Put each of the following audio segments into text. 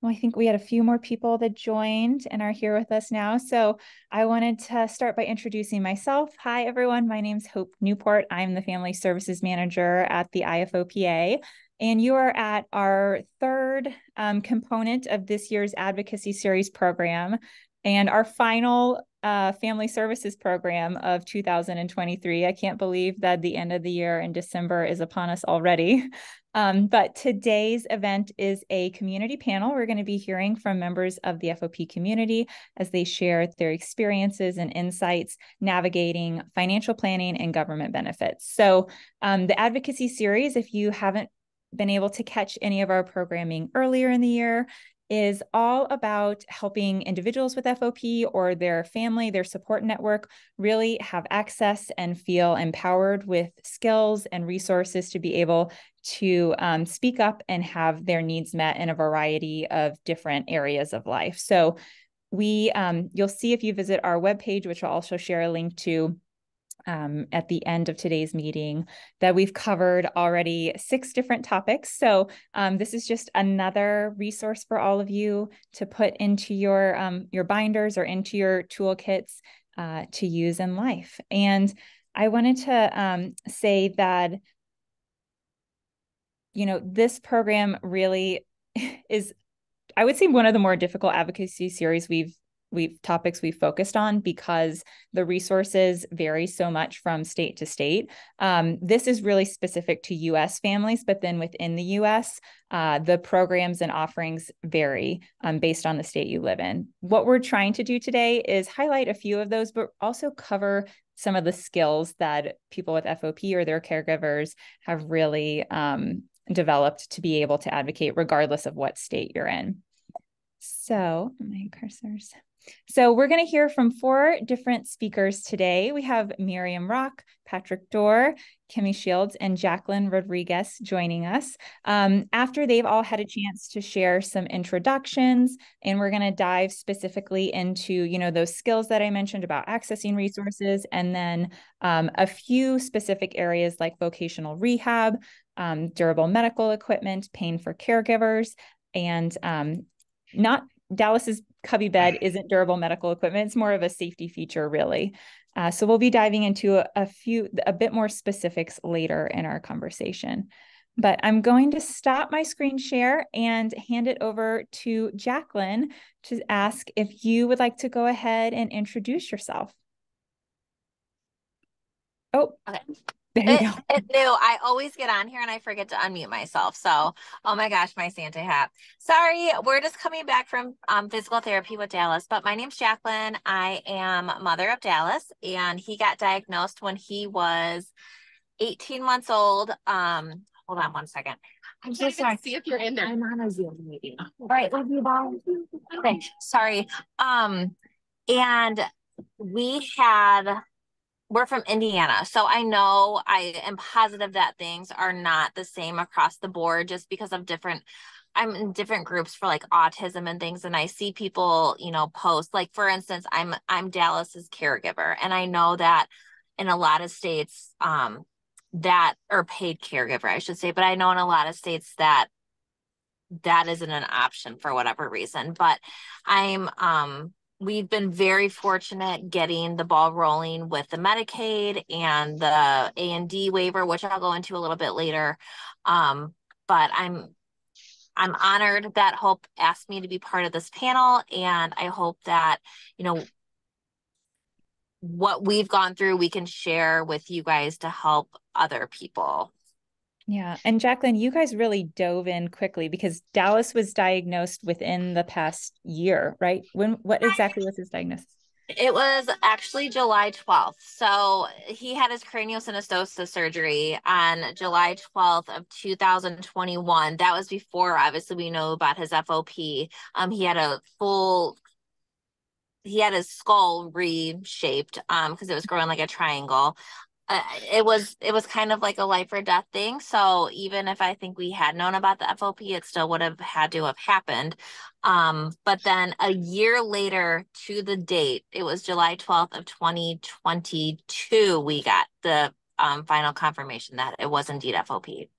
Well, I think we had a few more people that joined and are here with us now. So I wanted to start by introducing myself. Hi, everyone. My name's Hope Newport. I'm the Family Services Manager at the IFOPA. And you are at our third component of this year's Advocacy Series program and our final Family Services program of 2023. I can't believe that the end of the year in December is upon us already. But today's event is a community panel. We're going to be hearing from members of the FOP community as they share their experiences and insights navigating financial planning and government benefits. So the advocacy series, if you haven't been able to catch any of our programming earlier in the year, is all about helping individuals with FOP or their family, their support network, really have access and feel empowered with skills and resources to be able to speak up and have their needs met in a variety of different areas of life. So you'll see if you visit our webpage, which I'll also share a link to at the end of today's meeting, that we've covered already 6 different topics. So this is just another resource for all of you to put into your binders or into your toolkits to use in life. And I wanted to say that, this program really is, I would say, one of the more difficult advocacy series topics we've focused on because the resources vary so much from state to state. This is really specific to U.S. families, but then within the U.S., the programs and offerings vary based on the state you live in. What we're trying to do today is highlight a few of those, but also cover some of the skills that people with FOP or their caregivers have really developed to be able to advocate regardless of what state you're in. So, my cursors. So we're going to hear from 4 different speakers today. We have Miriam Rock, Patrick Dorr, Kimmy Shields, and Jacqueline Rodriguez joining us. After they've all had a chance to share some introductions, and we're going to dive specifically into, those skills that I mentioned about accessing resources, and then a few specific areas like vocational rehab, durable medical equipment, pain for caregivers, and Dallas's cubby bed isn't durable medical equipment. It's more of a safety feature, really. So we'll be diving into a bit more specifics later in our conversation. But I'm going to stop my screen share and hand it over to Jacqueline to ask if you would like to go ahead and introduce yourself. Oh, okay. There you go. It's new. I always get on here and I forget to unmute myself. So, oh my gosh, my Santa hat. Sorry, we're just coming back from physical therapy with Dallas. But my name's Jacqueline. I am mother of Dallas, and he got diagnosed when he was 18 months old. Hold on one second. I'm so sorry. See if you're in there. I'm on a Zoom meeting. All right, love you, bye. Okay, sorry. And we're from Indiana, so I am positive that things are not the same across the board just because of I'm in different groups for like autism and things, and I see people, post, like, for instance, I'm Dallas's caregiver, and I know that in a lot of states, or paid caregiver, I should say, but I know in a lot of states that isn't an option for whatever reason, but we've been very fortunate getting the ball rolling with the Medicaid and the A&D waiver, which I'll go into a little bit later. But I'm honored that Hope asked me to be part of this panel, and I hope that, what we've gone through, we can share with you guys to help other people. Yeah. And Jacqueline, you guys really dove in quickly because Dallas was diagnosed within the past year, right? What exactly was his diagnosis? It was actually July 12th. So he had his craniosynostosis surgery on July 12th of 2021. That was before, obviously, we know about his FOP. He had his skull reshaped because it was growing like a triangle. It was kind of like a life or death thing. So even if I think we had known about the FOP, it still would have had to have happened. But then a year later to the date, it was July 12th of 2022, we got the final confirmation that it was indeed FOP.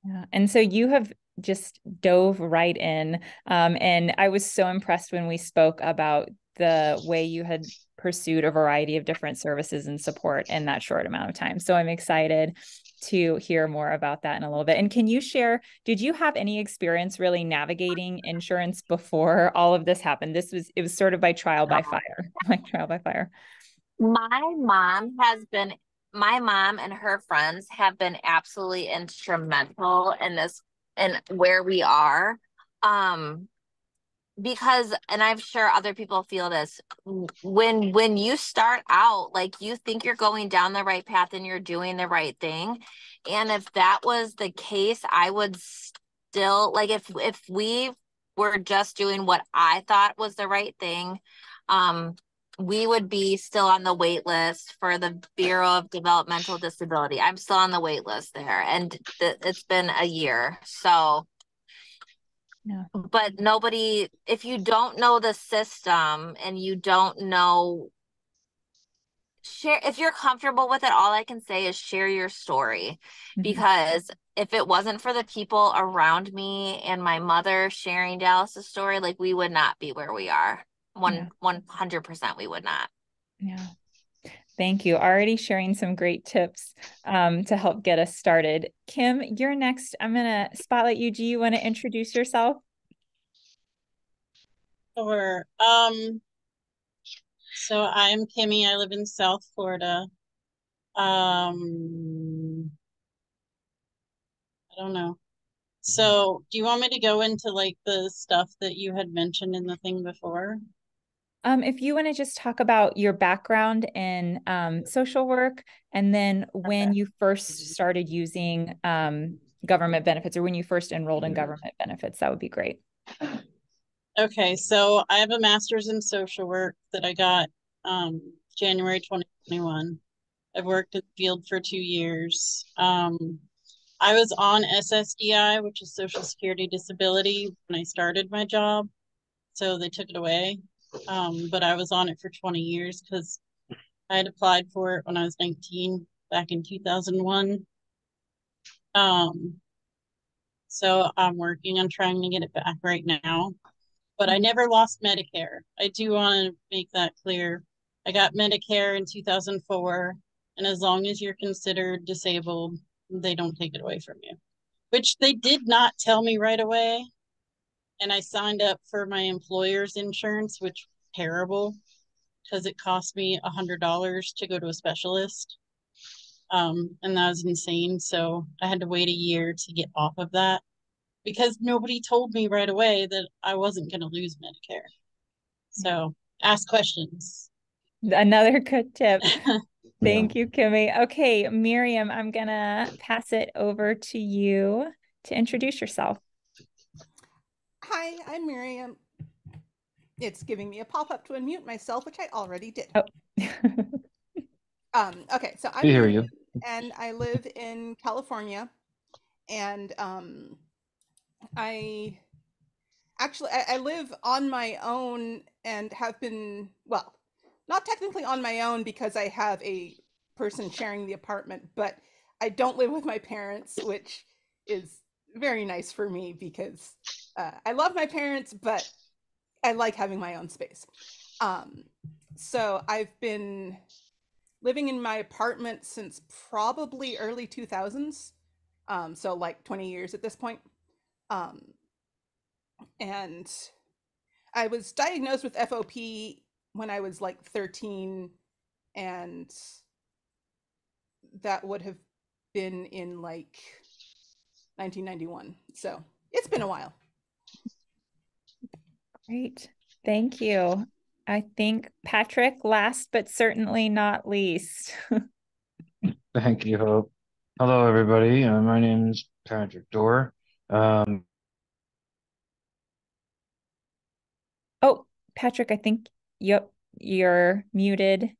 Yeah. And so you have just dove right in. And I was so impressed when we spoke about the way you had pursued a variety of different services and support in that short amount of time. So I'm excited to hear more about that in a little bit. And can you share, did you have any experience really navigating insurance before all of this happened? It was sort of by trial by fire, like trial by fire. My mom has been, my mom and her friends have been absolutely instrumental in this and where we are. Um, because, and I'm sure other people feel this, when you start out, like you think you're going down the right path and you're doing the right thing. And if that was the case, I would still like if we were just doing what I thought was the right thing, we would be still on the wait list for the Bureau of Developmental Disability. I'm still on the wait list there, and it's been a year. So, Yeah. but nobody, if you don't know the system and you don't know, share, if you're comfortable with it, all I can say is share your story. Because if it wasn't for the people around me and my mother sharing Dallas's story, like we would not be where we are. Yeah. 100% we would not. Yeah. Thank you. Already sharing some great tips to help get us started. Kim, you're next. I'm going to spotlight you. Do you want to introduce yourself? Sure. So I'm Kimmy. I live in South Florida. I don't know. So do you want me to go into like the stuff that you had mentioned in the thing before? If you want to just talk about your background in social work and then when you first started using government benefits or when you first enrolled in government benefits, that would be great. Okay, so I have a master's in social work that I got January 2021. I've worked in the field for 2 years. I was on SSDI, which is Social Security Disability, when I started my job. So they took it away. But I was on it for 20 years because I had applied for it when I was 19 back in 2001. So I'm working on trying to get it back right now. But I never lost Medicare. I do want to make that clear. I got Medicare in 2004, and as long as you're considered disabled, they don't take it away from you, which they did not tell me right away. And I signed up for my employer's insurance, which was terrible because it cost me $100 to go to a specialist. And that was insane. So I had to wait a year to get off of that because nobody told me right away that I wasn't going to lose Medicare. So ask questions. Another good tip. Thank you, Kimmy. Okay, Miriam, I'm going to pass it over to you to introduce yourself. Hi, I'm Miriam. It's giving me a pop-up to unmute myself, which I already did. Oh. Okay, so I'm Miriam, and I live in California. And I live on my own and have been, well, not technically on my own because I have a person sharing the apartment, but I don't live with my parents, which is very nice for me because I love my parents, but I like having my own space. So I've been living in my apartment since probably early 2000s. So like 20 years at this point. And I was diagnosed with FOP when I was like 13, and that would have been in like 1991. So it's been a while. Great. Thank you. I think Patrick, last but certainly not least. Thank you, Hope. Hello, everybody. My name is Patrick Dorr. Oh, Patrick, I think, yep, you're muted.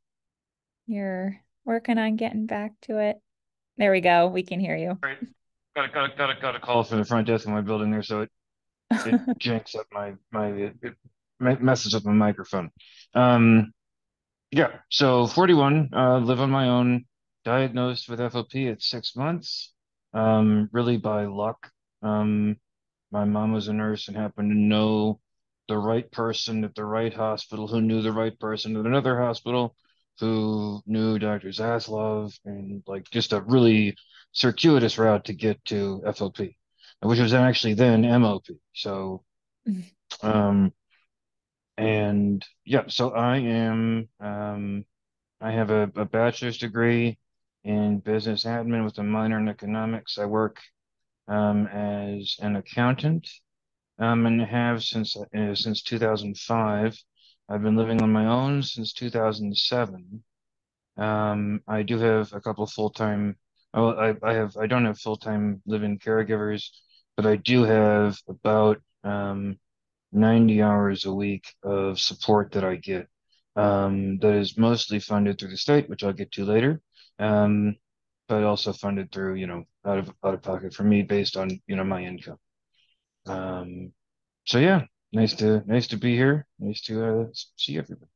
You're working on getting back to it. There we go. We can hear you. Right. Got a call from the front desk of my building there, so it janks up it messes up my microphone. Yeah. So 41, live on my own, diagnosed with FOP at 6 months. Really by luck. my mom was a nurse and happened to know the right person at the right hospital who knew the right person at another hospital who knew Dr. Zaslov, and like just a really circuitous route to get to FOP, which was actually then MOP. So, um, and yeah, so I have a bachelor's degree in business admin with a minor in economics. I work as an accountant, and have since 2005. I've been living on my own since 2007. I do have a couple full-time. Well, I don't have full-time living caregivers, but I do have about 90 hours a week of support that I get. That is mostly funded through the state, which I'll get to later. Um, but also funded through, out of pocket for me based on, my income. Um, so yeah, nice to be here. Nice to see everybody.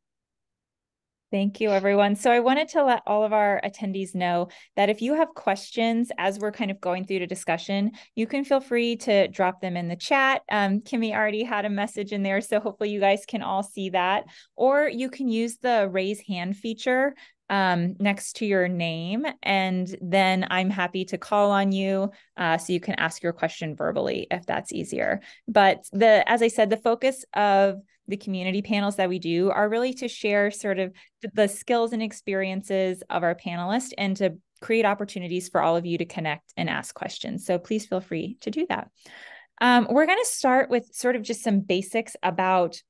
Thank you, everyone. So I wanted to let all of our attendees know that if you have questions as we're kind of going through the discussion, you can feel free to drop them in the chat. Kimmy already had a message in there, so hopefully you guys can all see that. Or you can use the raise hand feature next to your name, and then I'm happy to call on you so you can ask your question verbally if that's easier. But as I said, the focus of the community panels that we do are really to share sort of the skills and experiences of our panelists and to create opportunities for all of you to connect and ask questions. So please feel free to do that. We're going to start with sort of just some basics about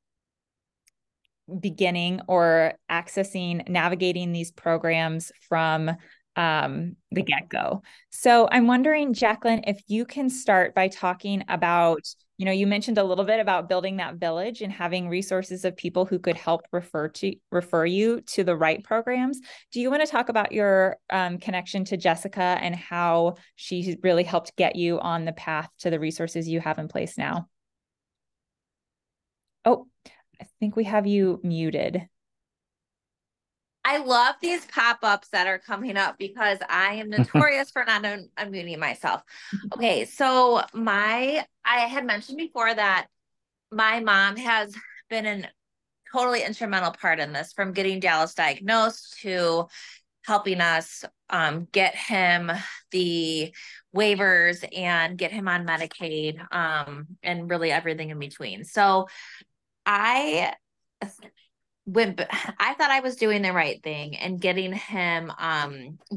beginning or accessing, navigating these programs from the get-go. So I'm wondering, Jacqueline, if you can start by talking about, you mentioned a little bit about building that village and having resources of people who could help refer you to the right programs. Do you want to talk about your connection to Jessica and how she really helped get you on the path to the resources you have in place now? Oh, I think we have you muted. I love these pop-ups that are coming up because I am notorious for not unmuting myself. Okay, so I had mentioned before that my mom has been a totally instrumental part in this, from getting Dallas diagnosed to helping us get him the waivers and get him on Medicaid, and really everything in between. So I thought I was doing the right thing and getting him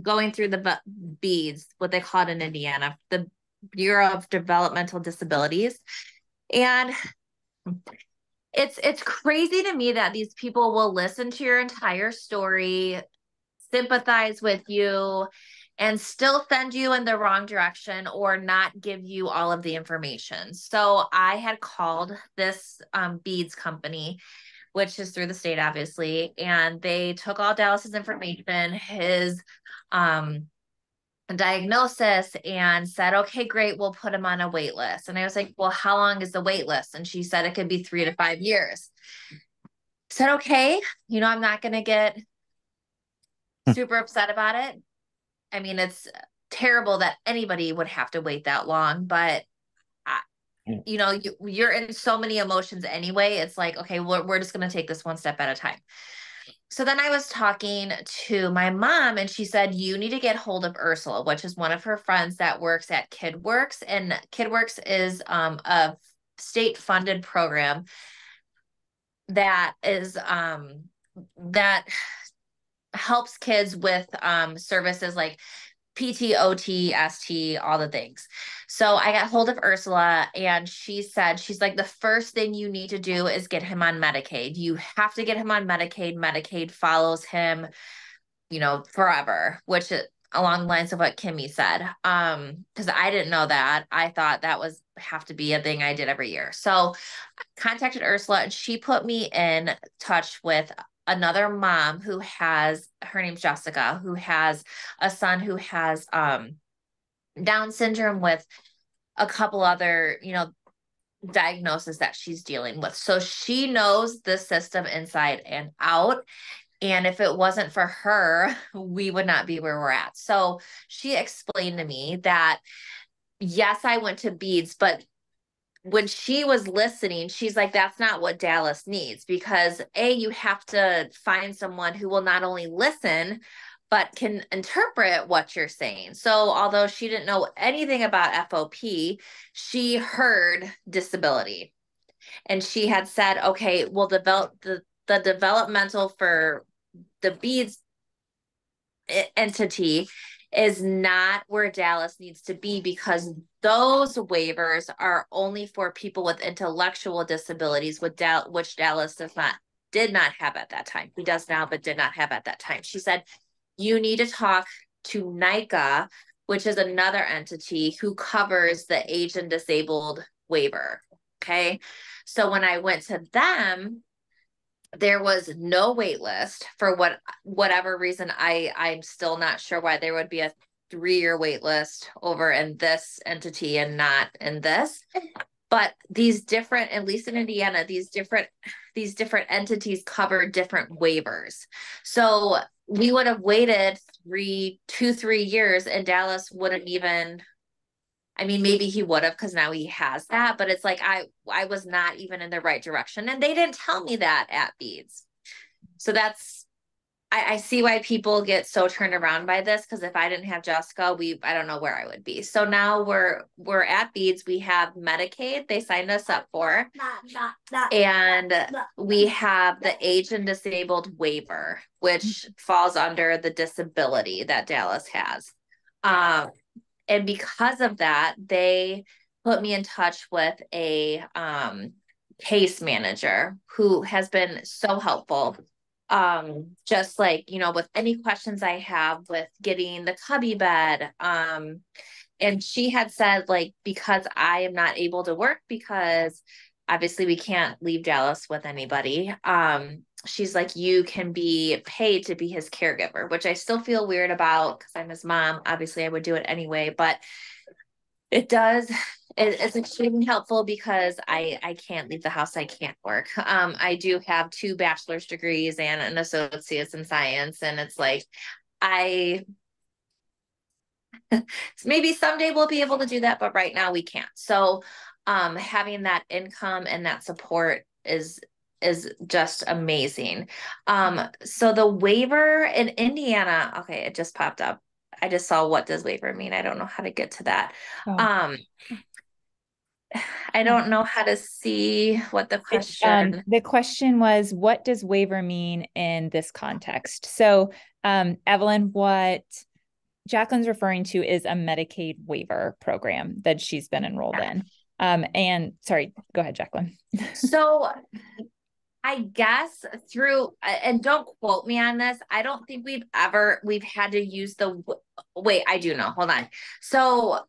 going through the BEADS, what they call it in Indiana, the Bureau of Developmental Disabilities. And it's crazy to me that these people will listen to your entire story, sympathize with you, and still send you in the wrong direction or not give you all of the information. So I had called this BEADS company, which is through the state, obviously. And they took all Dallas's information, his diagnosis, and said, okay, great, we'll put him on a wait list. And I was like, well, how long is the wait list? And she said it could be 3 to 5 years. I said, okay, I'm not going to get super upset about it. I mean, it's terrible that anybody would have to wait that long, but you're in so many emotions anyway. It's like, okay, we're just going to take this one step at a time. So then I was talking to my mom, and she said, you need to get hold of Ursula, which is one of her friends that works at KidWorks. And KidWorks is a state funded program that is that helps kids with services like PT, OT, ST, all the things. So I got hold of Ursula, and she said, she's like, the first thing you need to do is get him on Medicaid. You have to get him on Medicaid. Medicaid follows him, forever, which is along the lines of what Kimmy said. Because I didn't know that. I thought that was have to be a thing I did every year. So I contacted Ursula, and she put me in touch with another mom who has, her name's Jessica, who has a son who has Down syndrome with a couple other, diagnoses that she's dealing with. So she knows the system inside and out. And if it wasn't for her, we would not be where we're at. So she explained to me that, yes, I went to BEADS, but when she was listening, she's like, that's not what Dallas needs, because you have to find someone who will not only listen, but can interpret what you're saying. So although she didn't know anything about FOP, she heard disability. And she had said, okay, well, the developmental for the beads entity is not where Dallas needs to be, because those waivers are only for people with intellectual disabilities, which Dallas did not have at that time. He does now, but did not have at that time. She said, you need to talk to NICA, which is another entity who covers the aged and disabled waiver. Okay. So when I went to them, there was no wait list for whatever reason. I'm still not sure why there would be a 3-year wait list over in this entity and not in this. But these different, at least in Indiana, these different entities cover different waivers. So we would have waited 3 years, and Dallas wouldn't even, I mean, maybe he would have, because now he has that, but it's like, I was not even in the right direction. And they didn't tell me that at Beads. So I see why people get so turned around by this, because if I didn't have Jessica, I don't know where I would be. So now we're at Beads. We have Medicaid. They signed us up for, and we have the aged and disabled waiver, which falls under the disability that Dallas has. And because of that, they put me in touch with a case manager who has been so helpful. Just like, with any questions I have with getting the cubby bed. And she had said, like, because I am not able to work, because obviously we can't leave Dallas with anybody. She's like, you can be paid to be his caregiver, which I still feel weird about, because I'm his mom. Obviously I would do it anyway, but it's extremely helpful, because I can't leave the house. I can't work. I do have 2 bachelor's degrees and an associate's in science. And it's like, maybe someday we'll be able to do that, but right now we can't. So, having that income and that support is just amazing. So the waiver in Indiana, okay, it just popped up. I just saw, what does waiver mean? I don't know how to get to that. Oh. I don't know how to see what the question. The question was, what does waiver mean in this context? So, Evelyn, what Jacqueline's referring to is a Medicaid waiver program that she's been enrolled in. And sorry, go ahead, Jacqueline. So I guess and don't quote me on this, I don't think we've had to use wait, I do know, hold on. So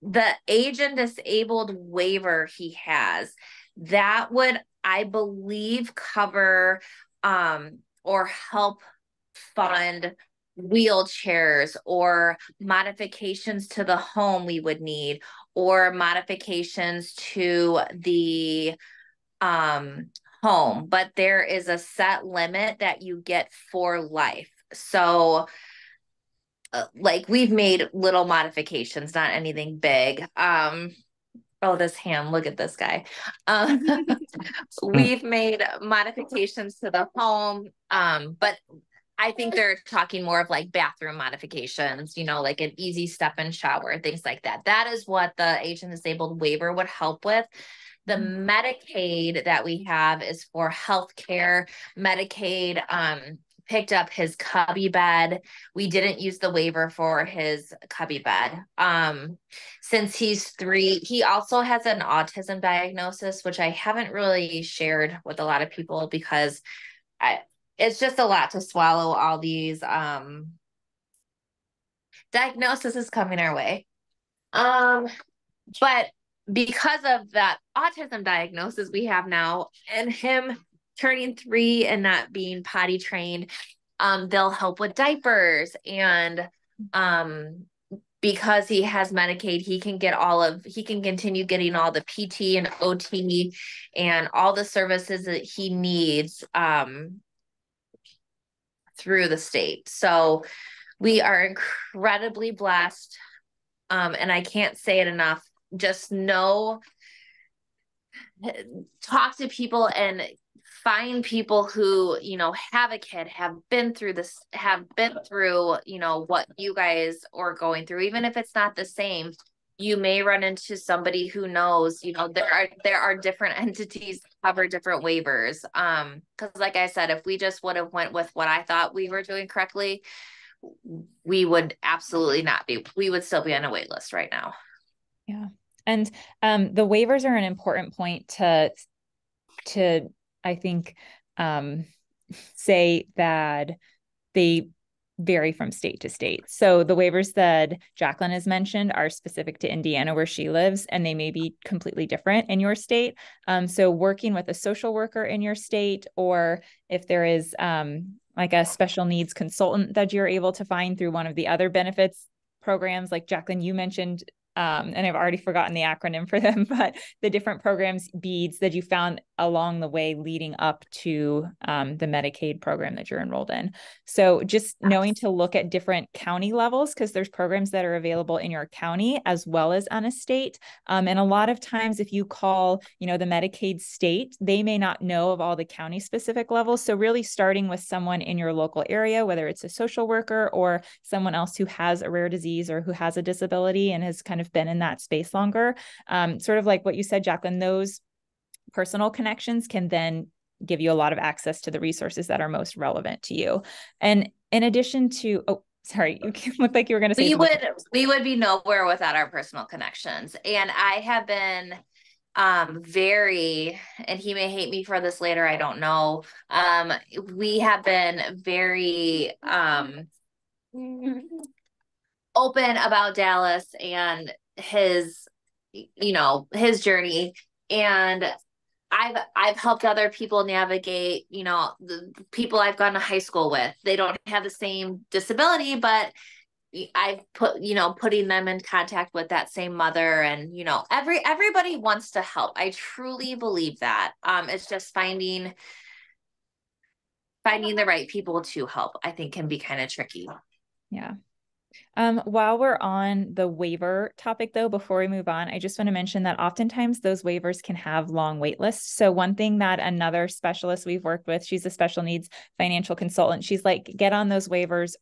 the aged and disabled waiver he has, that would, I believe, cover or help fund wheelchairs or modifications to the home we would need, or modifications to the home, but there is a set limit that you get for life. So like, we've made little modifications, not anything big. Oh, this ham, look at this guy. We've made modifications to the home, but I think they're talking more of like bathroom modifications, like an easy step-in shower, things like that. That is what the aged and disabled waiver would help with. The Medicaid that we have is for healthcare. Medicaid picked up his cubby bed. We didn't use the waiver for his cubby bed. Since he's 3, he also has an autism diagnosis, which I haven't really shared with a lot of people, because it's just a lot to swallow, all these diagnoses coming our way. But because of that autism diagnosis we have now, and him turning 3 and not being potty trained, they'll help with diapers. And because he has Medicaid, he can continue getting all the PT and OT and all the services that he needs through the state. So we are incredibly blessed. And I can't say it enough. Just know talk to people and find people who, have a kid, have been through this, what you guys are going through, even if it's not the same. You may run into somebody who knows, there are different entities that cover different waivers. Because like I said, if we just would have went with what I thought we were doing correctly, we would absolutely not be. We would still be on a wait list right now. Yeah. And the waivers are an important point to I think, say that they vary from state to state. So the waivers that Jacqueline has mentioned are specific to Indiana where she lives, and they may be completely different in your state. So working with a social worker in your state, or if there is like a special needs consultant that you're able to find through one of the other benefits programs, like Jacqueline, you mentioned, and I've already forgotten the acronym for them, but the different programs, beads that you found along the way leading up to the Medicaid program that you're enrolled in. So just knowing to look at different county levels, because there's programs that are available in your county as well as on a state. And a lot of times if you call, the Medicaid state, they may not know of all the county specific levels. So really starting with someone in your local area, whether it's a social worker or someone else who has a rare disease or who has a disability and has kind of been in that space longer, sort of like what you said, Jacqueline, those personal connections can then give you a lot of access to the resources that are most relevant to you. And in addition to, sorry, you looked like you were going to say we would be nowhere without our personal connections. And I have been very, and he may hate me for this later, I don't know. We have been very open about Dallas and his journey. And I've helped other people navigate, the people I've gone to high school with. They don't have the same disability, but I've putting them in contact with that same mother, and everybody wants to help. I truly believe that. It's just finding the right people to help, I think, can be kind of tricky. Yeah. While we're on the waiver topic, though, before we move on, I just want to mention that oftentimes those waivers can have long wait lists. So one thing that another specialist we've worked with, she's a special needs financial consultant. She's like, get on those waivers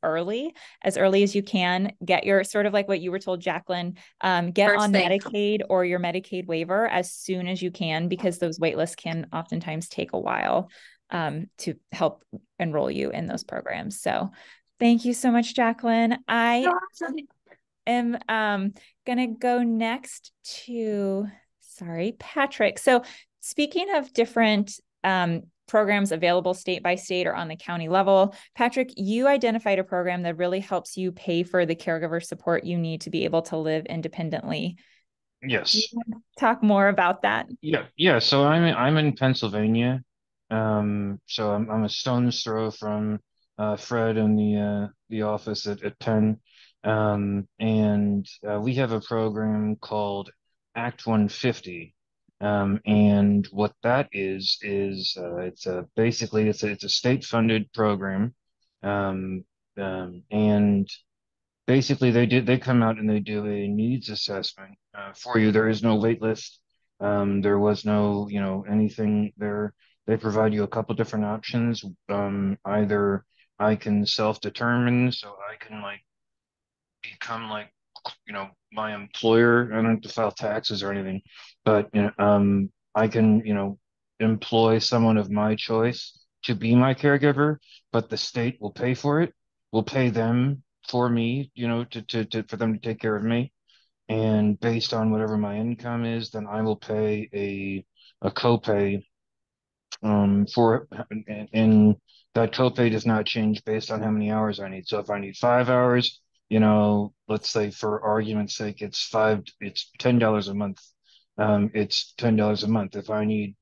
as early as you can. Get your, sort of like what you were told, Jacqueline, get on Medicaid or your Medicaid waiver as soon as you can, because those wait lists can oftentimes take a while to help enroll you in those programs. So thank you so much, Jacqueline. I am going to go next to, Patrick. So speaking of different programs available state by state or on the county level, Patrick, you identified a program that really helps you pay for the caregiver support you need to be able to live independently. Yes. Do you want to talk more about that? Yeah. So I'm in Pennsylvania. So I'm a stone's throw from Fred and the office at Penn. And we have a program called Act 150. And what that is it's basically it's a state-funded program. And basically they come out and they do a needs assessment for you. There is no wait list. There was no, anything there. They provide you a couple different options. Either I can self-determine, so I can like become like, my employer. I don't have to file taxes or anything, but I can, employ someone of my choice to be my caregiver, but the state will pay for it. Will pay them for me, for them to take care of me. And based on whatever my income is, then I will pay a copay for it. And that copay does not change based on how many hours I need. So if I need 5 hours, let's say for argument's sake, it's $10 a month. It's $10 a month. If I need,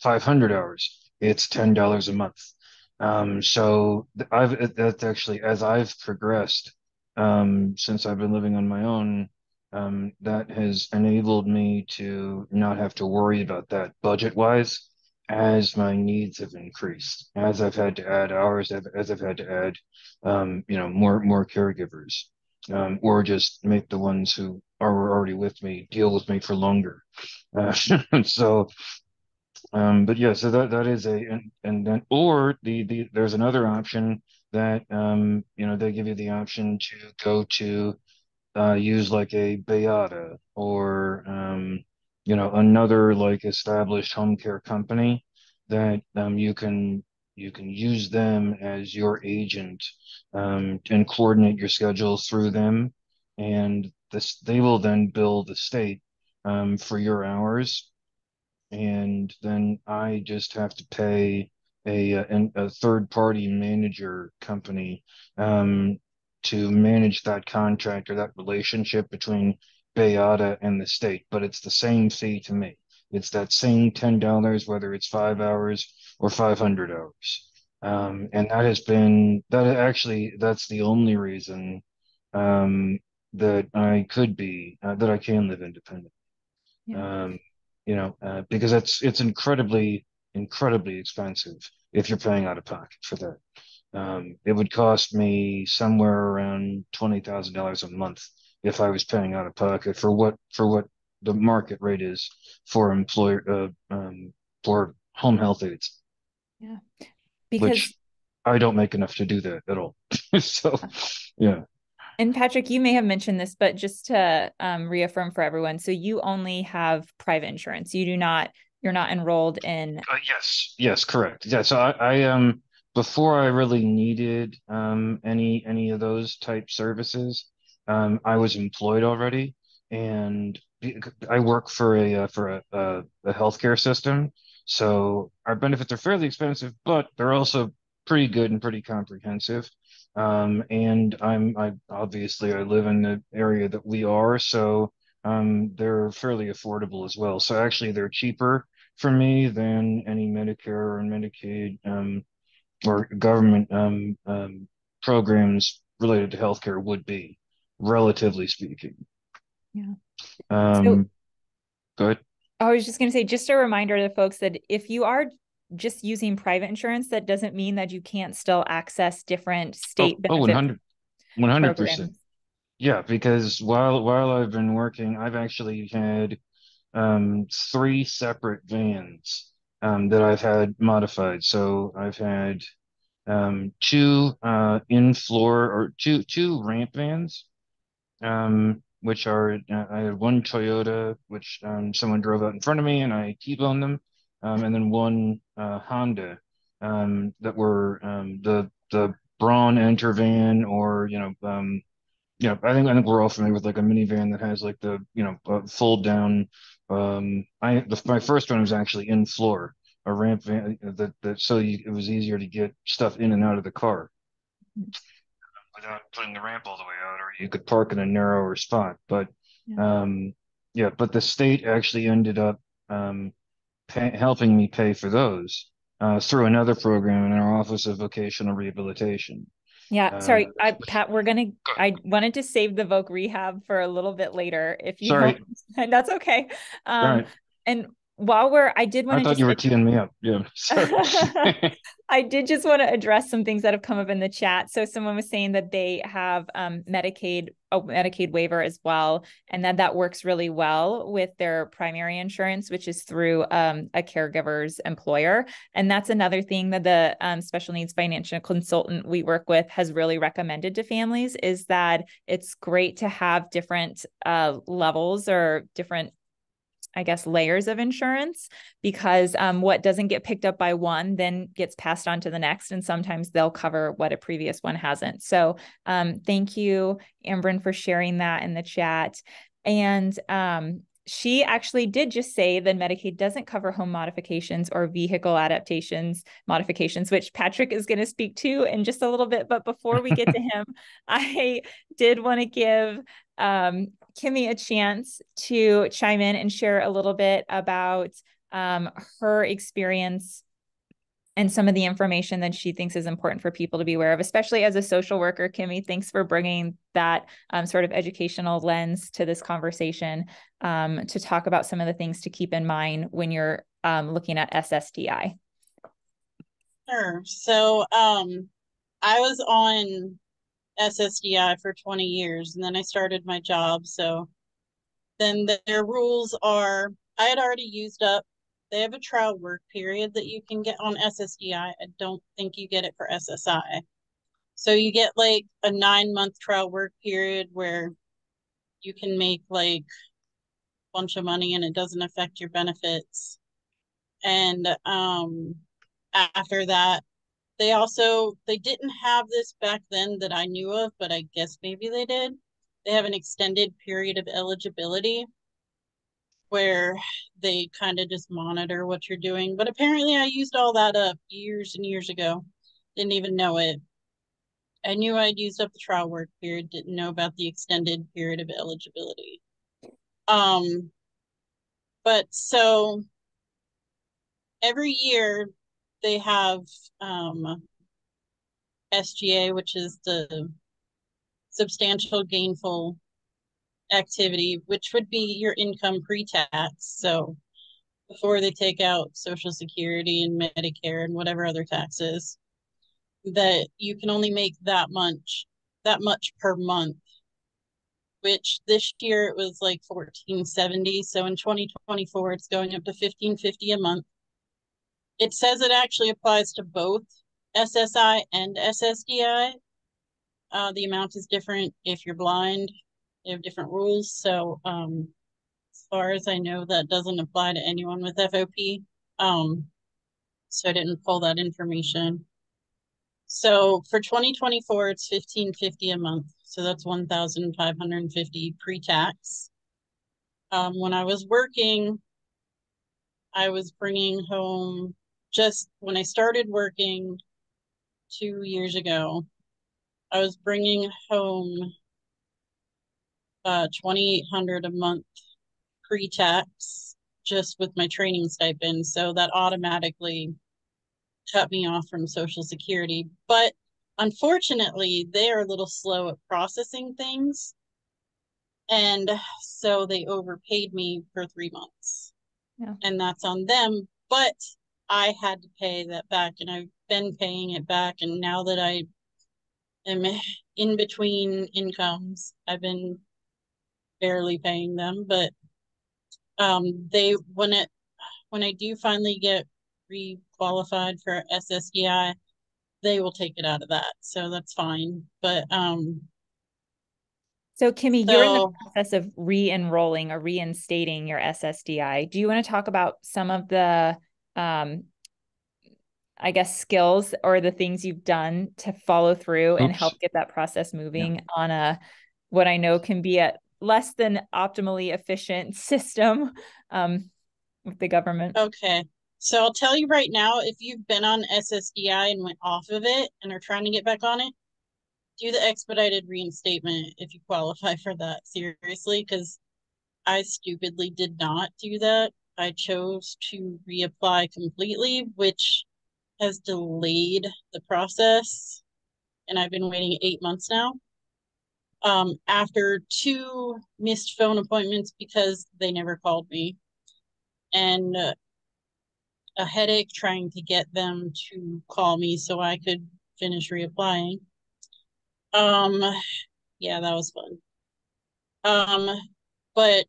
500 hours, it's $10 a month. So that's actually, as I've progressed, since I've been living on my own, that has enabled me to not have to worry about that budget wise as my needs have increased, as I've had to add hours, as I've had to add, more caregivers. or just make the ones who are already with me deal with me for longer. So, but yeah, so that is and then, or there's another option that, they give you the option to go to, use like a Bayada or, another like established home care company that, you can use them as your agent, and coordinate your schedule through them, and they will then bill the state, for your hours, and then I just have to pay a third party manager company, um, to manage that contract or that relationship between Bayada and the state. But it's the same fee to me. It's that same $10, whether it's 5 hours or 500 hours. And that's the only reason, um, that I can live independent. Yeah. Um, because it's incredibly, incredibly expensive if you're paying out of pocket for that. It would cost me somewhere around $20,000 a month if I was paying out of pocket for what the market rate is for for home health aides, Yeah. Because which I don't make enough to do that at all. So, yeah. And Patrick, you may have mentioned this, but just to reaffirm for everyone, so you only have private insurance. You're not enrolled in. Yes, correct. Yeah, so before I really needed, any of those type services, I was employed already, and I work for a healthcare system. So our benefits are fairly expensive, but they're also pretty good and pretty comprehensive. And I obviously I live in the area that we are, so, they're fairly affordable as well. So actually they're cheaper for me than any Medicare or Medicaid, or government, programs related to healthcare would be, relatively speaking. Yeah. So Um, Good. I was just going to say, just a reminder to folks that if you are just using private insurance, that doesn't mean that you can't still access different state Oh, benefit 100%. programs. Yeah, because while I've been working, I've actually had, three separate vans, that I've had modified. So I've had, two, in floor or two ramp vans, which are, I had one Toyota, which, someone drove out in front of me and I T-boned them, and then one, Honda, that were, the Braun Enter van, or, I think we're all familiar with like a minivan that has like the, fold down. My first one was actually in floor, a ramp van, it was easier to get stuff in and out of the car without putting the ramp all the way out, or you could park in a narrower spot. But, Yeah. yeah, but the state actually ended up, helping me pay for those, through another program in our Office of Vocational Rehabilitation. Yeah, Um, sorry, Pat, I wanted to save the Voc Rehab for a little bit later, if you don't, Sorry. that's okay. All right. And I did want I to thought just you were teeing me up. Yeah. Sorry. I did just want to address some things that have come up in the chat. So someone was saying that they have Medicaid waiver as well, and that works really well with their primary insurance, which is through a caregiver's employer. And that's another thing that the special needs financial consultant we work with has really recommended to families, is that it's great to have different levels or different, I guess, layers of insurance, because what doesn't get picked up by one then gets passed on to the next. And sometimes they'll cover what a previous one hasn't. So thank you, Ambryn, for sharing that in the chat. And she actually did just say that Medicaid doesn't cover home modifications or vehicle adaptations modifications, which Patrick is going to speak to in just a little bit. But before we get to him, I did want to give Kimmy a chance to chime in and share a little bit about her experience and some of the information that she thinks is important for people to be aware of, especially as a social worker. Kimmy, thanks for bringing that sort of educational lens to this conversation, to talk about some of the things to keep in mind when you're looking at SSDI. Sure. So I was on SSDI for 20 years, and then I started my job. So then their rules are, I had already used up, they have a trial work period that you can get on SSDI. I don't think you get it for SSI. So you get like a 9-month trial work period where you can make like a bunch of money and it doesn't affect your benefits. And after that, they didn't have this back then that I knew of, but I guess maybe they did. They have an extended period of eligibility where they kind of just monitor what you're doing. But apparently I used all that up years and years ago. Didn't even know it. I knew I'd used up the trial work period, didn't know about the extended period of eligibility. But so every year they have SGA, which is the substantial gainful activity, which would be your income pre-tax. So before they take out Social Security and Medicare and whatever other taxes, that you can only make that much per month, which this year it was like $1,470. So in 2024, it's going up to $1,550 a month. It says it actually applies to both SSI and SSDI. The amount is different if you're blind. They have different rules. So as far as I know, that doesn't apply to anyone with FOP. So I didn't pull that information. So for 2024, it's $1,550 a month. So that's $1,550 pre-tax. When I was working, I was bringing home, just when I started working 2 years ago, I was bringing home $2,800 a month pre-tax just with my training stipend. So that automatically cut me off from Social Security. But unfortunately, they are a little slow at processing things. And so they overpaid me for 3 months. Yeah. And that's on them. But I had to pay that back, and I've been paying it back. And now that I am in between incomes, I've been barely paying them. But they when I do finally get re-qualified for SSDI, they will take it out of that. So that's fine. But so Kimmy, you're in the process of re-enrolling or reinstating your SSDI. Do you want to talk about some of the I guess skills or the things you've done to follow through and help get that process moving on a what I know can be a less than optimally efficient system with the government? Okay. So I'll tell you right now, if you've been on SSDI and went off of it and are trying to get back on it, do the expedited reinstatement if you qualify for that. Seriously, because I stupidly did not do that. I chose to reapply completely, which has delayed the process. And I've been waiting 8 months now. After 2 missed phone appointments because they never called me. And a headache trying to get them to call me so I could finish reapplying. Yeah, that was fun. But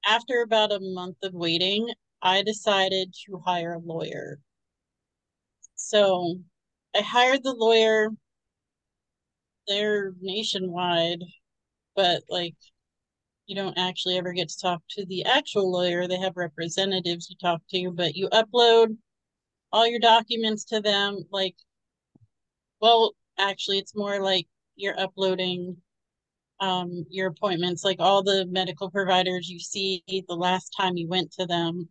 after about a month of waiting, I decided to hire a lawyer. So I hired the lawyer. They're nationwide, but like you don't actually ever get to talk to the actual lawyer. They have representatives you talk to, but you upload all your documents to them. Like, well, actually, it's more like you're uploading your appointments, like all the medical providers you see the last time you went to them.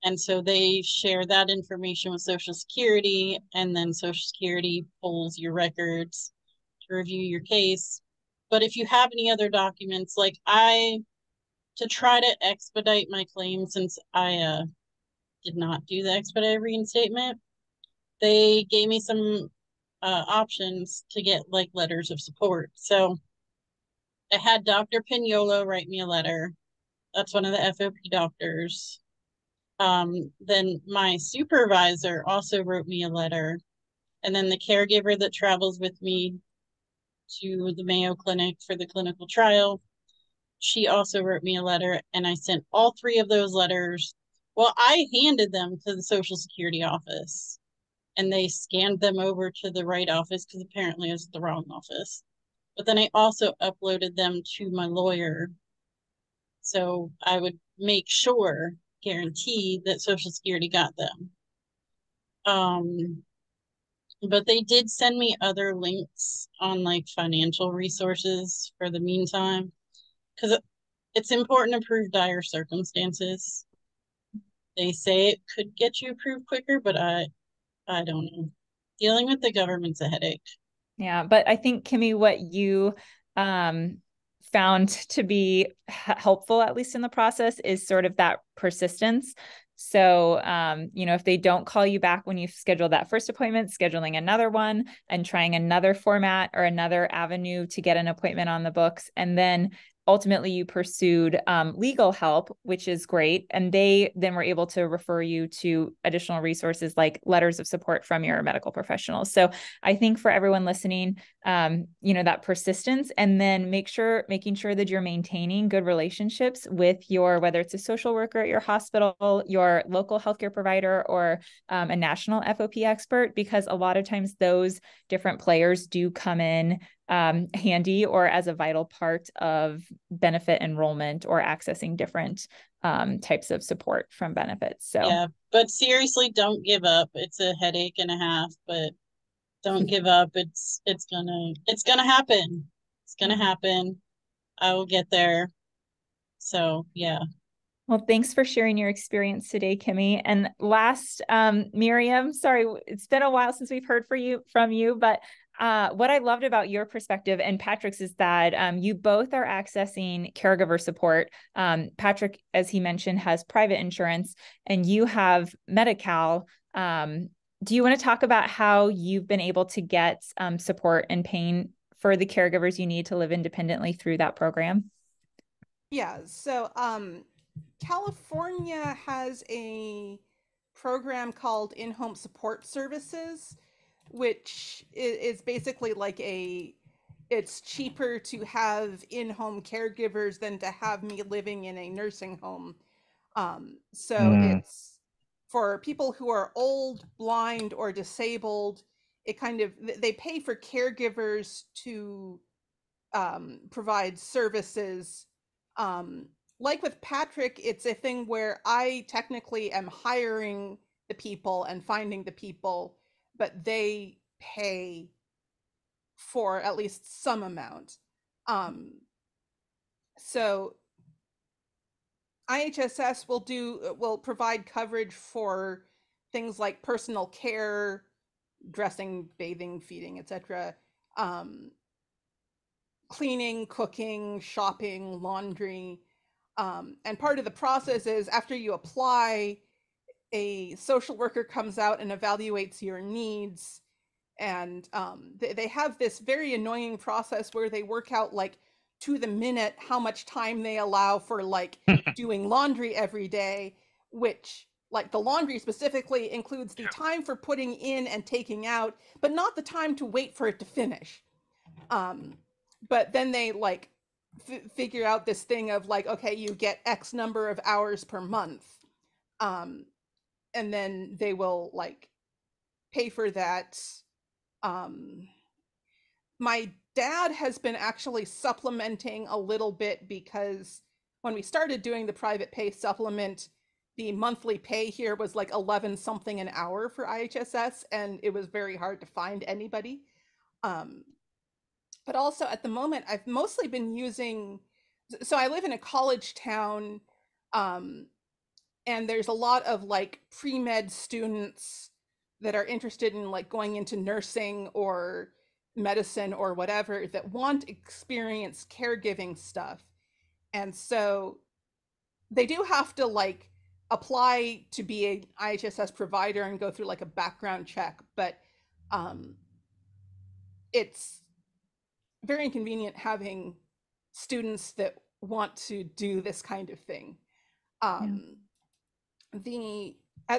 And so they share that information with Social Security, and then Social Security pulls your records to review your case. But if you have any other documents, like to try to expedite my claim, since I did not do the expedited reinstatement, they gave me some options to get like letters of support. So I had Dr. Pignolo write me a letter. That's one of the FOP doctors. Then my supervisor also wrote me a letter. And then the caregiver that travels with me to the Mayo Clinic for the clinical trial. She also wrote me a letter, and I sent all 3 of those letters. Well, I handed them to the Social Security office, and they scanned them over to the right office because apparently it's the wrong office. But then I also uploaded them to my lawyer. So I would make sure, guarantee that Social Security got them. But they did send me other links on like financial resources for the meantime, because it's important to prove dire circumstances. They say it could get you approved quicker, but I don't know. Dealing with the government's a headache. Yeah, but I think, Kimmy, what you found to be helpful, at least in the process, is sort of that persistence. So, if they don't call you back when you've scheduled that first appointment, scheduling another one and trying another format or another avenue to get an appointment on the books. And then ultimately you pursued legal help, which is great. And they then were able to refer you to additional resources like letters of support from your medical professionals. So I think for everyone listening, that persistence, and then making sure that you're maintaining good relationships with whether it's a social worker at your hospital, your local healthcare provider, or a national FOP expert, because a lot of times those different players do come in handy or as a vital part of benefit enrollment or accessing different types of support from benefits. So yeah, but seriously, don't give up. It's a headache and a half, but don't give up. It's gonna happen. It's gonna happen. I will get there. So yeah. Well, thanks for sharing your experience today, Kimmy. And last, Miriam, sorry, it's been a while since we've heard from you, but what I loved about your perspective and Patrick's is that you both are accessing caregiver support. Patrick, as he mentioned, has private insurance, and you have Medi-Cal. Do you want to talk about how you've been able to get support and paying for the caregivers you need to live independently through that program? Yeah, so California has a program called in-home support services, which is basically like it's cheaper to have in-home caregivers than to have me living in a nursing home. So it's for people who are old, blind, or disabled. They pay for caregivers to provide services. Like with Patrick, it's a thing where I technically am hiring the people and finding the people, but they pay for at least some amount. So IHSS will provide coverage for things like personal care, dressing, bathing, feeding, etc. Cleaning, cooking, shopping, laundry. And part of the process is after you apply, a social worker comes out and evaluates your needs. And they have this very annoying process where they work out like to the minute how much time they allow for like doing laundry every day, which like the laundry specifically includes the time for putting in and taking out, but not the time to wait for it to finish. But then they like figure out this thing of like, okay, you get X number of hours per month. And then they will like pay for that. My dad has been actually supplementing a little bit because when we started doing the private pay supplement, the monthly pay here was like 11 something an hour for IHSS, and it was very hard to find anybody. But also at the moment, I've mostly been using, so I live in a college town, and there's a lot of like pre-med students that are interested in like going into nursing or medicine or whatever that want experience caregiving stuff. And so they do have to like apply to be a IHSS provider and go through like a background check, but it's very inconvenient having students that want to do this kind of thing. At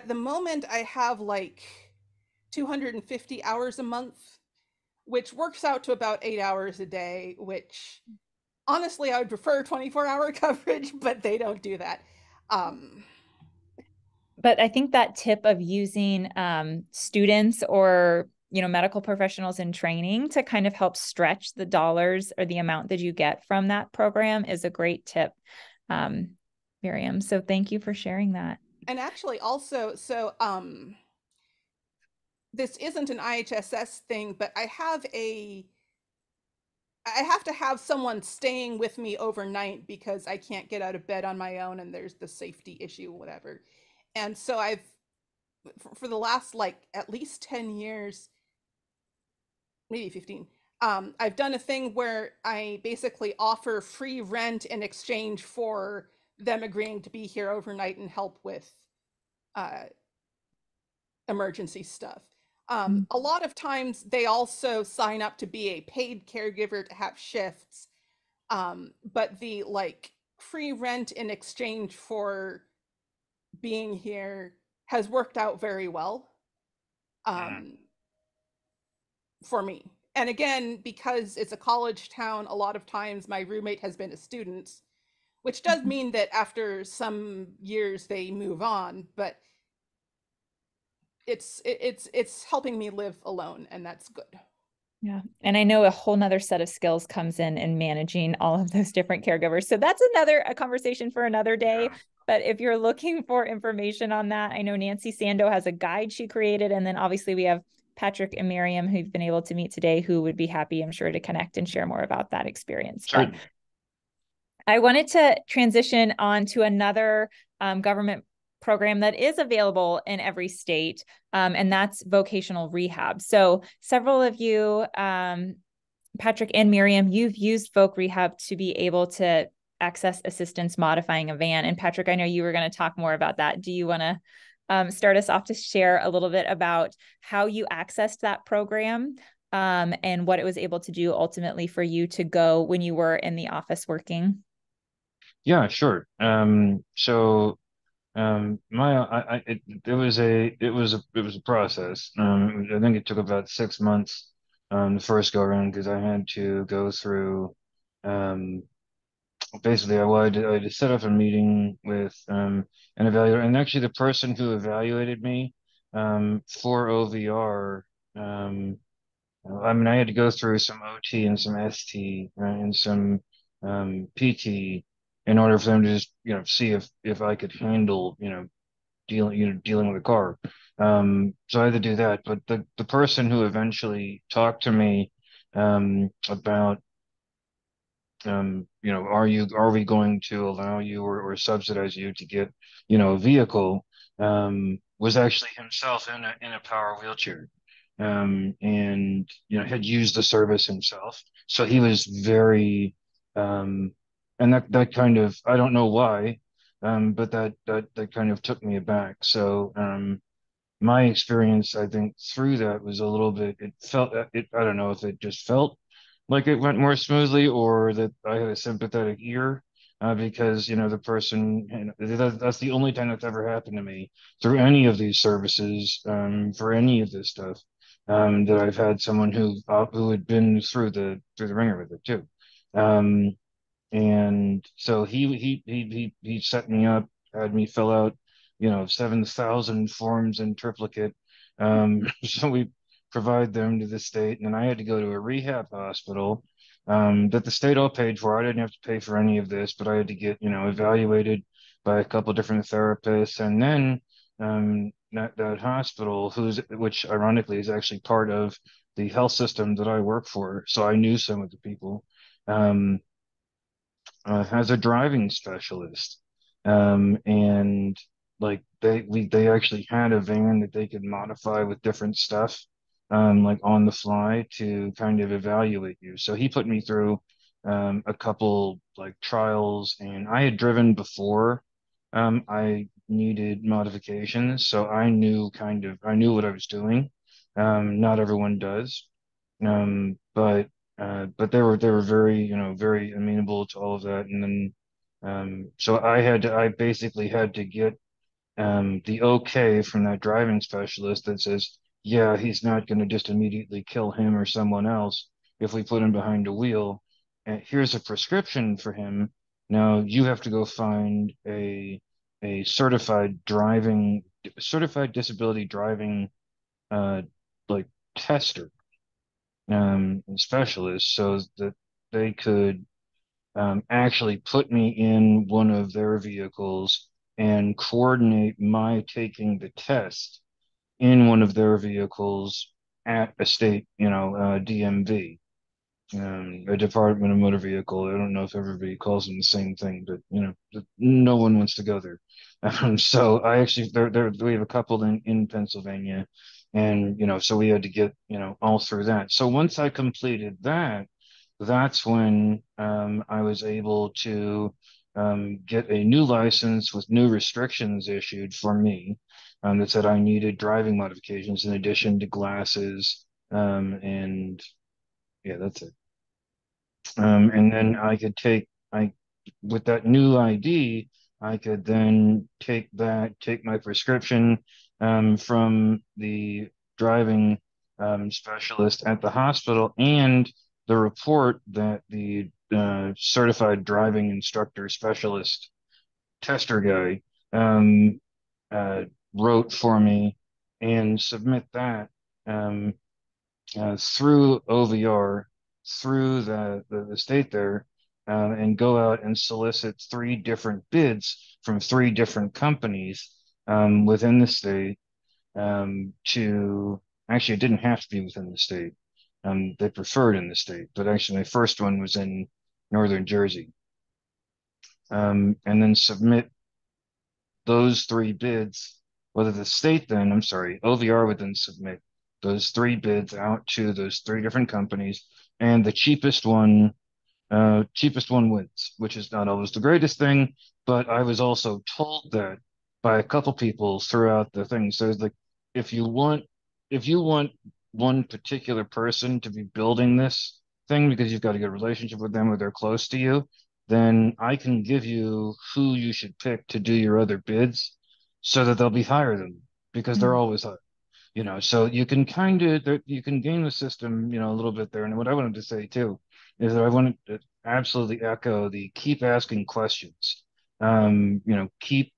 the moment I have like 250 hours a month. which works out to about 8 hours a day, which honestly, I would prefer 24-hour coverage, but they don't do that. But I think that tip of using students or medical professionals in training to kind of help stretch the dollars or the amount that you get from that program is a great tip, Miriam. So thank you for sharing that. And actually also, so this isn't an IHSS thing, but I have to have someone staying with me overnight because I can't get out of bed on my own and there's the safety issue, whatever. And so I've, for the last like at least 10 years, maybe 15, I've done a thing where I basically offer free rent in exchange for them agreeing to be here overnight and help with emergency stuff. A lot of times they also sign up to be a paid caregiver to have shifts, but the like free rent in exchange for being here has worked out very well for me. And again, because it's a college town, a lot of times my roommate has been a student, which does mean that after some years they move on, but it's helping me live alone, and that's good. Yeah. And I know a whole nother set of skills comes in managing all of those different caregivers. So that's a conversation for another day. But if you're looking for information on that, I know Nancy Sando has a guide she created. And then obviously we have Patrick and Miriam, who've been able to meet today, who would be happy, I'm sure, to connect and share more about that experience. Sure. But I wanted to transition on to another government program that is available in every state, and that's vocational rehab. So several of you, Patrick and Miriam, you've used Voc Rehab to be able to access assistance modifying a van. And Patrick, I know you were going to talk more about that. Do you want to start us off to share a little bit about how you accessed that program and what it was able to do ultimately for you to go when you were in the office working? Yeah, sure. So it was a process. I think it took about 6 months, the first go around because I had to go through, um, basically I had to set up a meeting with, an evaluator, and actually the person who evaluated me, for OVR, I mean, I had to go through some OT and some ST, right, and some, PT in order for them to just, see if I could handle, dealing with a car. So I had to do that. But the person who eventually talked to me, about, are we going to allow you or subsidize you to get, a vehicle, was actually himself in a power wheelchair, and had used the service himself. So he was very, and that kind of, I don't know why, but that kind of took me aback. So, my experience, I think, through that was a little bit, I don't know if it just felt like it went more smoothly or that I had a sympathetic ear, because, the person, that's the only time that's ever happened to me through any of these services, for any of this stuff, that I've had someone who had been through the ringer with it too. And so he set me up, had me fill out, 7,000 forms in triplicate. So we provide them to the state, and then I had to go to a rehab hospital, that the state all paid for. I didn't have to pay for any of this, but I had to get, evaluated by a couple different therapists, and then, that hospital, which ironically is actually part of the health system that I work for, so I knew some of the people. Has a driving specialist, and like they actually had a van that they could modify with different stuff, like on the fly to kind of evaluate you. So he put me through, a couple like trials, and I had driven before. I needed modifications, so I knew what I was doing. Not everyone does. But they were very, very amenable to all of that. And then, so I basically had to get, the okay from that driving specialist that says, yeah, he's not going to just immediately kill him or someone else if we put him behind a wheel. And here's a prescription for him. Now you have to go find a certified disability driving uh like tester specialist so that they could actually put me in one of their vehicles and coordinate my taking the test in one of their vehicles at a state, DMV, a Department of Motor Vehicle. I don't know if everybody calls them the same thing, but no one wants to go there. So I actually there we have a couple in Pennsylvania, and so we had to get all through that. So once I completed that, that's when I was able to get a new license with new restrictions issued for me that said I needed driving modifications in addition to glasses. And yeah, that's it. And then with that new ID, I could then take my prescription from the driving specialist at the hospital and the report that the certified driving instructor specialist tester guy um, uh, wrote for me and submit that. Um, through OVR, through the state there, and go out and solicit three different bids from three different companies within the state to actually, it didn't have to be within the state. They preferred in the state, but actually, my first one was in northern Jersey. And then submit those three bids, whether the state then, I'm sorry, OVR would then submit those three bids out to those three different companies, and the cheapest one wins, which is not always the greatest thing, but I was also told that by a couple people throughout the thing. So it's like, if you want, if you want one particular person to be building this thing because you've got a good relationship with them or they're close to you, then I can give you who you should pick to do your other bids so that they'll be higher than because they're always high. So you can you can game the system, a little bit there. And what I wanted to say too is that I wanted to absolutely echo the keep asking questions. Keep,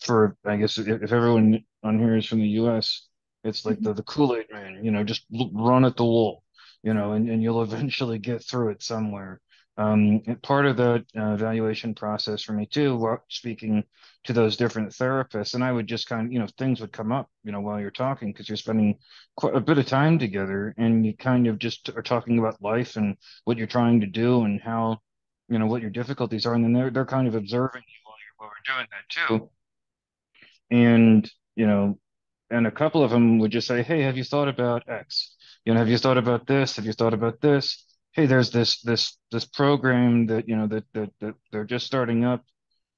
for, I guess if everyone on here is from the US, it's like the Kool-Aid man, just run at the wall, and you'll eventually get through it somewhere. And part of the evaluation process for me too, speaking to those different therapists, and I would just things would come up, while you're talking because you're spending quite a bit of time together, and you kind of just are talking about life and what you're trying to do and how, what your difficulties are, and then they're kind of observing you while we're doing that too, and and a couple of them would just say, "Hey, have you thought about X? Have you thought about this? Have you thought about this? Hey, there's this program that that they're just starting up,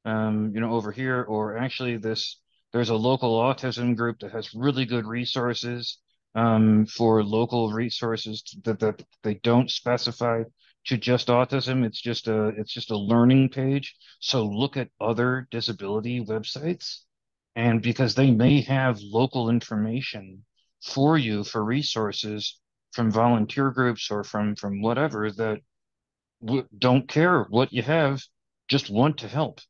over here, or actually there's a local autism group that has really good resources for local resources that they don't specify to just autism. It's just a learning page. So look at other disability websites, and because they may have local information for you for resources from volunteer groups or from whatever that don't care what you have, just want to help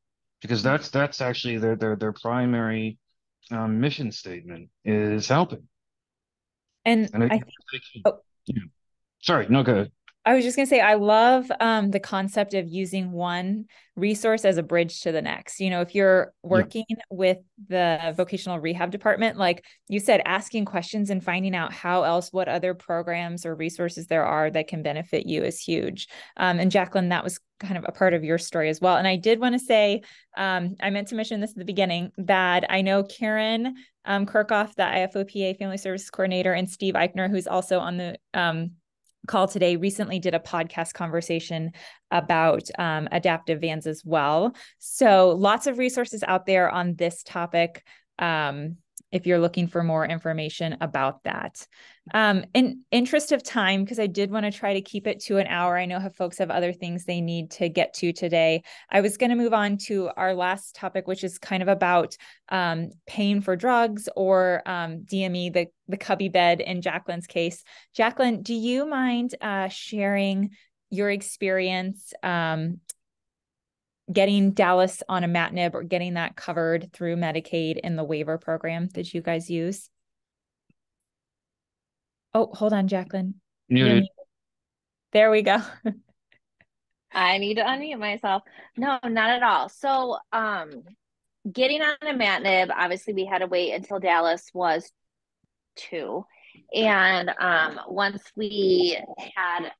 because that's actually their primary mission statement is helping. And And I think, yeah. Sorry, no, go ahead. I was just going to say, I love the concept of using one resource as a bridge to the next. If you're working with the vocational rehab department, like you said, asking questions and finding out what other programs or resources there are that can benefit you is huge. And Jacqueline, that was kind of a part of your story as well. And I did want to say, I meant to mention this at the beginning, that I know Karen Kirchhoff, the IFOPA Family Services Coordinator, and Steve Eichner, who's also on the call today, recently did a podcast conversation about adaptive vans as well. So lots of resources out there on this topic if you're looking for more information about that. In interest of time, because I did want to try to keep it to an hour, I know folks have other things they need to get to today. I was going to move on to our last topic, which is kind of about paying for drugs or DME, the cubby bed in Jacqueline's case. Jacqueline, do you mind sharing your experience getting Dallas on a imatinib or getting that covered through Medicaid in the waiver program that you guys use? Oh, hold on, Jacqueline. Muted. There we go. I need to unmute myself. No, not at all. So, getting on imatinib, obviously we had to wait until Dallas was 2. And once we had,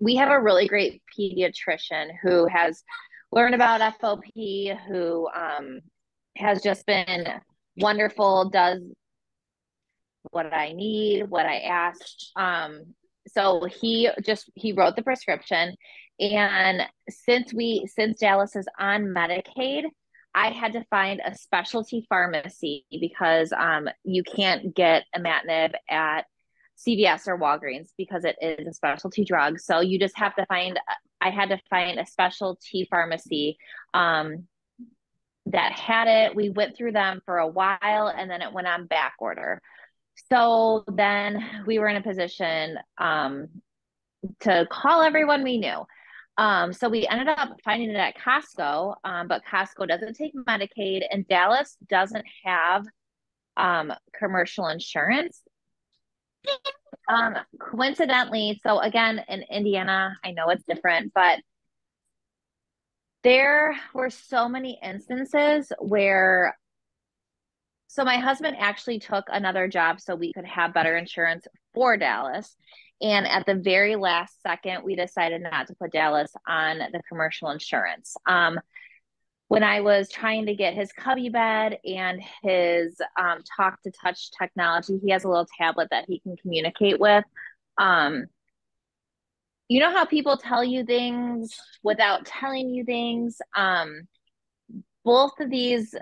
we have a really great pediatrician who has learned about FOP, who has just been wonderful, does what I need, what I asked. So he wrote the prescription. And since Dallas is on Medicaid, I had to find a specialty pharmacy because you can't get imatinib at CVS or Walgreens because it is a specialty drug. So you just have to I had to find a specialty pharmacy that had it. We went through them for a while and then it went on back order. So then we were in a position to call everyone we knew. So we ended up finding it at Costco, but Costco doesn't take Medicaid and Dallas doesn't have commercial insurance. Coincidentally, so again, in Indiana, I know it's different, but there were so many instances where, so my husband actually took another job so we could have better insurance for Dallas. And at the very last second, we decided not to put Dallas on the commercial insurance. When I was trying to get his cubby bed and his talk to touch technology, he has a little tablet that he can communicate with. You know how people tell you things without telling you things? Both of these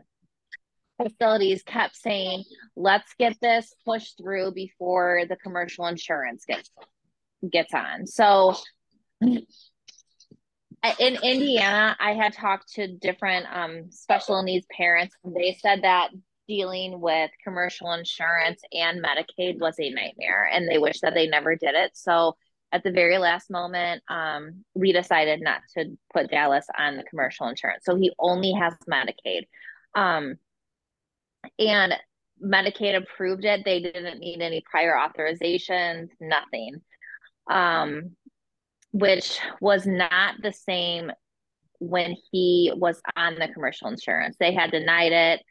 facilities kept saying, let's get this pushed through before the commercial insurance gets on. So in Indiana, I had talked to different special needs parents, and they said that dealing with commercial insurance and Medicaid was a nightmare, and they wish that they never did it. So at the very last moment, we decided not to put Dallas on the commercial insurance. So he only has Medicaid. And Medicaid approved it. They didn't need any prior authorizations, nothing. Which was not the same when he was on the commercial insurance. They had denied it.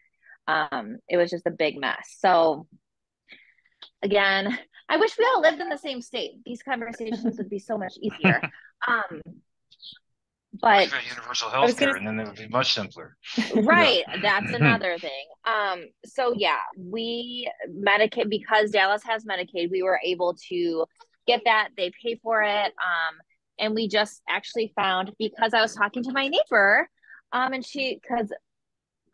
It was just a big mess. So again, I wish we all lived in the same state. These conversations would be so much easier. But universal health care, and then it would be much simpler. Right. That's another thing. So yeah, Medicaid, because Dallas has Medicaid, we were able to get that. They pay for it. And we just actually found, because I was talking to my neighbor, and because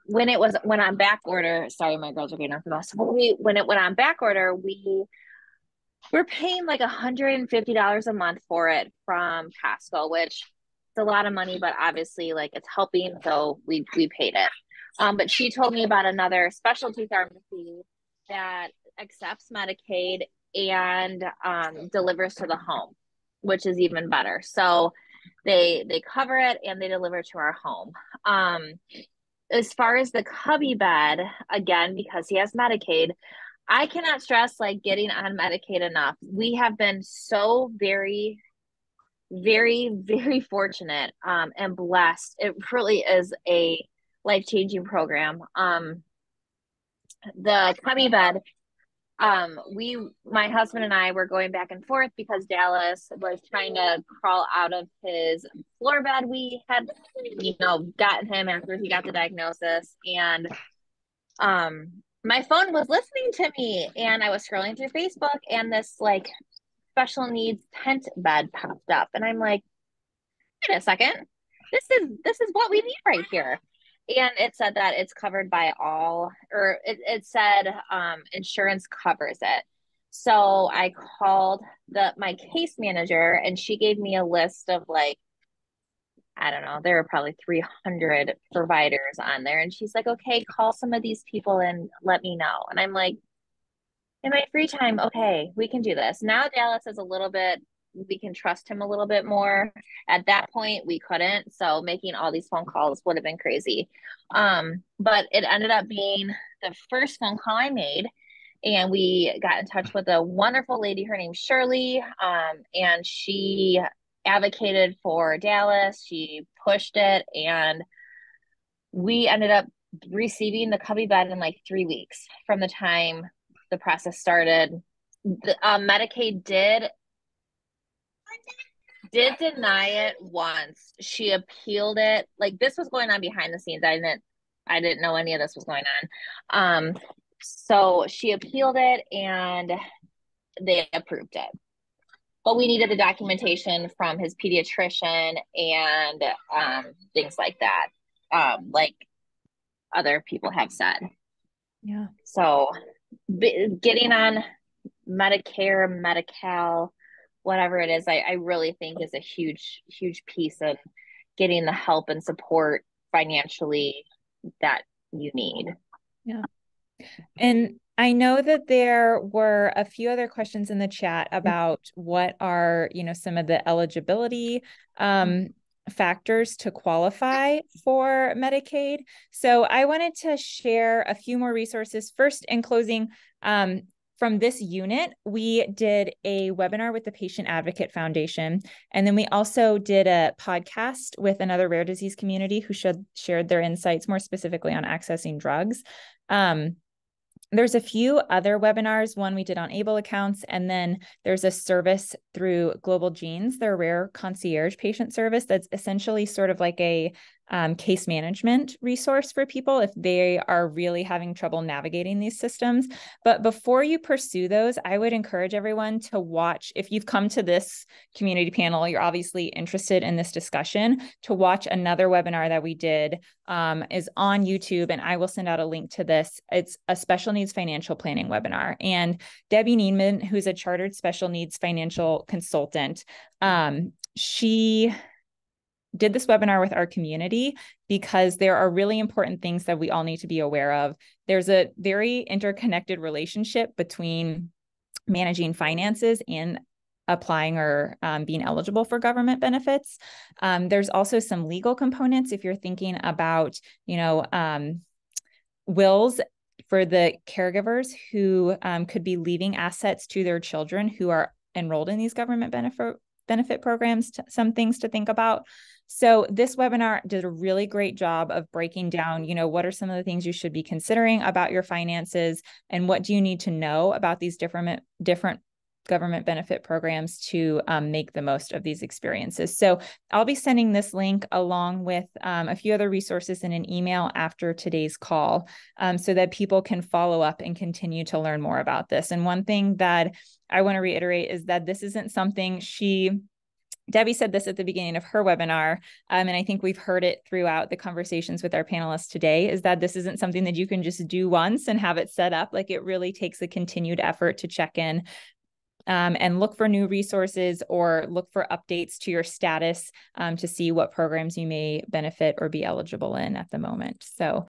when it went on back order, sorry, my girls are getting off the bus. When it went on back order, we're paying like $150 a month for it from Costco, which is a lot of money, but obviously like it's helping. So we paid it. But she told me about another specialty pharmacy that accepts Medicaid and delivers to the home, which is even better. So they cover it and they deliver to our home. As far as the cubby bed, again, because he has Medicaid, I cannot stress like getting on Medicaid enough. We have been so very, very, very fortunate and blessed. It really is a life-changing program. The cubby bed, my husband and I were going back and forth because Dallas was trying to crawl out of his floor bed. We had, gotten him after he got the diagnosis, and my phone was listening to me, and I was scrolling through Facebook, and this like special needs tent bed popped up, and I'm like, wait a second, this is what we need right here. And it said that it's covered by all, or it said insurance covers it. So I called my case manager, and she gave me a list of like, I don't know, there were probably 300 providers on there. And she's like, okay, call some of these people and let me know. And I'm like, in my free time, okay, we can do this. Now Dallas is a little bit, we can trust him a little bit more. At that point, we couldn't. So making all these phone calls would have been crazy. But it ended up being the first phone call I made. And we got in touch with a wonderful lady. Her name's Shirley. And she advocated for Dallas. She pushed it. And we ended up receiving the cubby bed in like 3 weeks from the time the process started. Medicaid did deny it once. She appealed it. Like, this was going on behind the scenes. I didn't know any of this was going on. So she appealed it and they approved it. But we needed the documentation from his pediatrician and things like that. Like other people have said. Yeah. So getting on Medicare, Medi-Cal, whatever it is, I really think is a huge, huge piece of getting the help and support financially that you need. Yeah. And I know that there were a few other questions in the chat about what are, some of the eligibility factors to qualify for Medicaid. So I wanted to share a few more resources. First, in closing, from this unit, we did a webinar with the Patient Advocate Foundation. And then we also did a podcast with another rare disease community who shared their insights more specifically on accessing drugs. There's a few other webinars, one we did on ABLE accounts, and then there's a service through Global Genes, their rare concierge patient service that's essentially sort of like a case management resource for people if they are really having trouble navigating these systems. But before you pursue those, I would encourage everyone to watch, if you've come to this community panel, you're obviously interested in this discussion, to watch another webinar that we did is on YouTube, and I will send out a link to this. It's a special needs financial planning webinar. And Debbie Neiman, who's a chartered special needs financial consultant, she did this webinar with our community because there are really important things that we all need to be aware of. There's a very interconnected relationship between managing finances and applying or being eligible for government benefits. There's also some legal components if you're thinking about, wills for the caregivers who could be leaving assets to their children who are enrolled in these government benefit programs, some things to think about. So this webinar did a really great job of breaking down, what are some of the things you should be considering about your finances and what do you need to know about these different government benefit programs to make the most of these experiences. So I'll be sending this link along with a few other resources in an email after today's call so that people can follow up and continue to learn more about this. And one thing that I want to reiterate is that this isn't something Debbie said this at the beginning of her webinar, and I think we've heard it throughout the conversations with our panelists today, is that this isn't something that you can just do once and have it set up. Like, it really takes a continued effort to check in and look for new resources or look for updates to your status to see what programs you may benefit or be eligible in at the moment. So